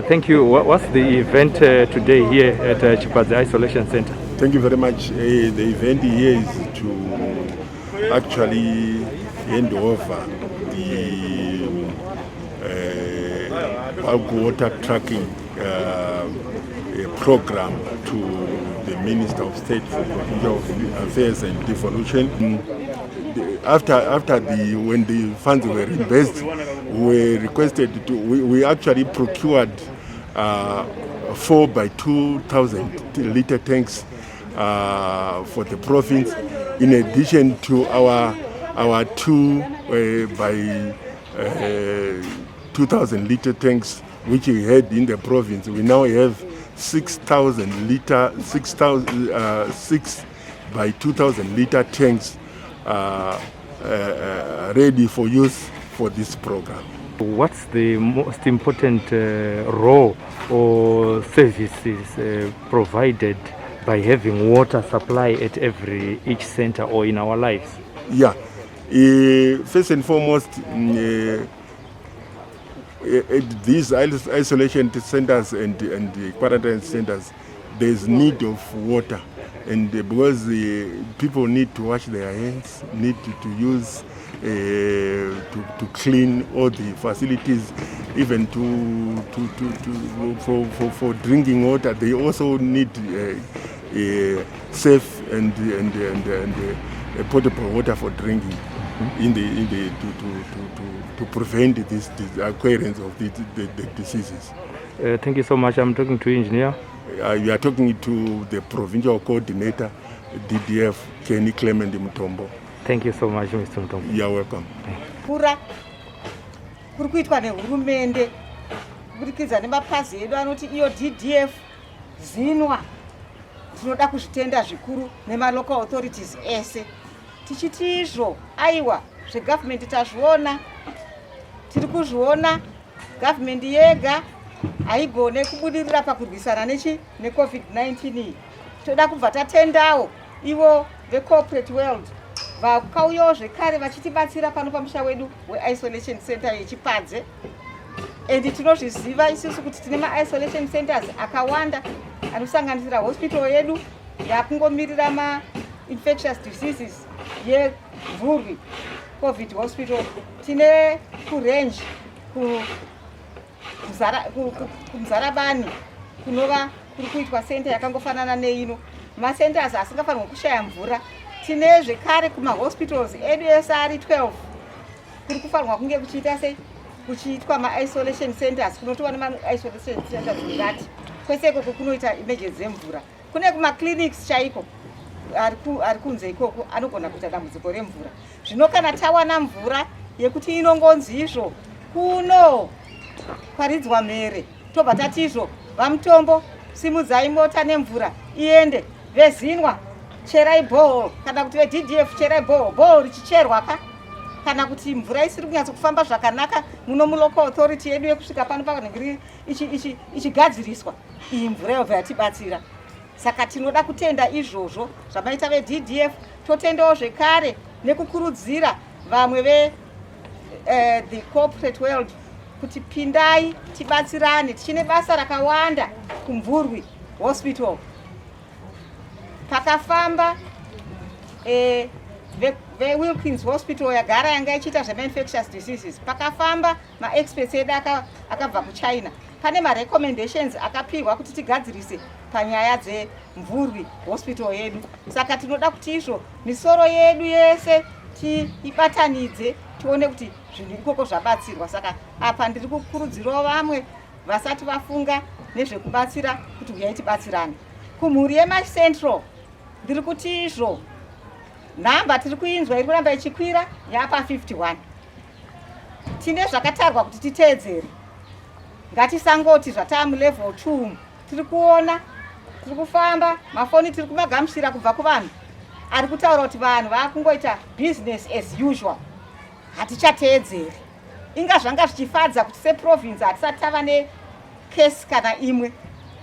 Thank you. What's the event today here at Chipadze Isolation Center? Thank you very much. The event here is to actually hand over the bulk water tracking program to the Minister of State for Provincial Affairs and Devolution. When the funds were reimbursed, we actually procured 4 by 2,000 liter tanks for the province, in addition to our 2 by 2,000 liter tanks which we had in the province. We now have 6,000 liter, 6 by 2,000 liter tanks ready for use for this program. What's the most important role or services provided by having water supply at each center or in our lives? Yeah, first and foremost, at these isolation centers and the quarantine centers, there's need of water, and because people need to wash their hands, need to use to clean all the facilities, even for drinking water. They also need safe and potable water for drinking, to prevent this occurrence of the diseases. Thank you so much. I'm talking to engineer. You are talking to the provincial coordinator, DDF, Kenny Clement Mutombo. Thank you so much, Mr. Mutombo. You are welcome. Kuri kuitwa nehurumende kubudikidza nemapazi edu anoti iyo DDF zinwa tinoda kuzvitenda zvikuru nemalocal authorities ese tichiti izvo aiwa zvegovernment tazviona, tiri kuzviona. Government yega haigone kubudirira pakurwisana neCovid-19 iyi. Toda kubva tatendawo ivo vecorporate world vakauyawo zvekare vachitibatsira pano pamusha wedu weisolation center yeChipadze, and tinozviziva isusu kuti tine maisolation centers akawanda anosanganisira hospital yedu yakungomirira ma-infectious diseases yeMvurwi COVID hospital, tine kurange kumzarabani kunova kuri kuitwa center yakangofanana neino, macenters asingafanirwa kushaya mvura. Tine zvekare kumahospitals edu ese ari 12 kuri kufanirwa kunge kuchiita sei kuchiitwa ma-isolation centers, kunotova nema-isolation centers ngati kwese ikoko kunoita emergency yemvura. Kune kuma-clinics chaiko ari kunze ikoko anogona kuita dambudziko remvura. Zvino kana tawana mvura yekuti inongonzi izvo kuno paridzwa mhere, tobva tati izvo vamutombo simudzai mota nemvura iende, vezinwa cherai bhoo, kana kuti veDDF cherai bhoo richicherwa kana kuti mvura isiri kunyatsa kufamba zvakanaka muno mulocal authority yedu yekusvika pano pakanenge ichigadziriswa, iyi mvura yobva yatibatsira. Saka tinoda kutenda izvozvo zvamaita veDDF, totendawo zvekare nekukurudzira vamwe the corporate world kuti pindai tibatsirane. Tichine basa rakawanda kuMvurwi hospital, pakafamba veWilkins hospital yagara yanga ichiita zvema-infectious diseases, pakafamba ma-experts edu akabva kuChina. Pane ma-recommendations akapirwa kuti tigadzirise panyaya dzeMvurwi hospital yedu. Saka tinoda kuti izvo misoro yedu yese tiibatanidze tione kuti zvinhu ikoko zvabatsirwa. Saka apa ndiri kukurudzirawo vamwe vasati vafunga nezvekubatsira kuti uyai tibatsirane. Kumhuri yeMaCentral ndiri kuti izvo nhamba tiri kuinzwa iri kuramba ichikwira yapa 51. Tine zvakatarwa kuti titeedzere, ngatisangoti zvatamulevel 2. Tiri kuona, tiri kufamba, mafoni tiri kumagamuchira kubva kuvanhu ari kutaura kuti vanhu vakungoita business as usual. Hatichateedzeri. Inga zvanga zvichifadza kuti seprovince hatisati tava nekesi kana imwe.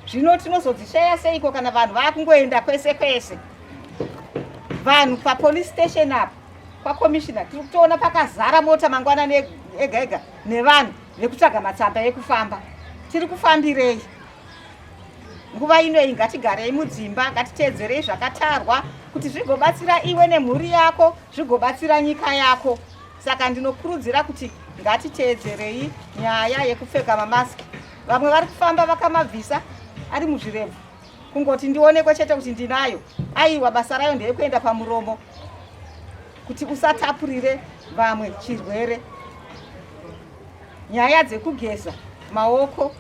Zvino tinozodzishaya seiko kana vanhu vakungoenda kwese kwese. Vanhu papolice station apo kwakomishina tiri kutoona pakazara mota mangwanani ega ega nevanhu vekutsvaga matsamba ekufamba. tiri kufambirei? Nguva inoyi ngatigarei mudzimba, ngatiteedzerei zvakatarwa kuti zvigobatsira iwe nemhuri yako, zvigobatsira nyika yako. Saka ndinokurudzira kuti ngatiteedzerei nyaya yekupfeka mamaski. Vamwe vari kufamba vakamabvisa ari muzvirebvu, kungoti ndionekwe chete kuti ndinayo. Aiwa, basa rayo ndeyekuenda pamuromo kuti usatapurire vamwe chirwere. Nyaya dzekugeza maoko,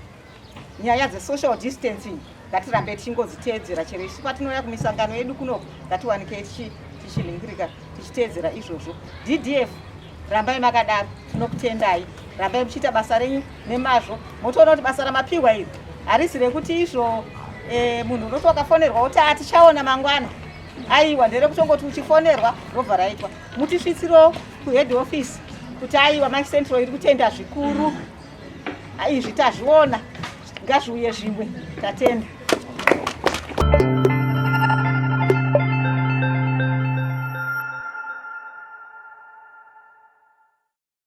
nyaya dzesocial distancing ngatirambe tichingodziteedzera. Chero isu patinouya kumisangano yedu kuno ngatiwanike tichilingirika tichiteedzera izvozvo. DDF, rambai makadaro, tinokutendai. Rambai muchiita basa renyu nemazvo. Motoona kuti basa ramapiwa iri harisi rekuti izvo munhu unoti wakafonerwa kuti tichaona mangwana. Aiwa, nderekutongoti uchifonerwa robva raitwa. Mutisvitsiro kuhead office kuti aiwa Mike Central iri kutenda zvikuru. Izvi tazviona, ngazviuye zvimwe, tatenda.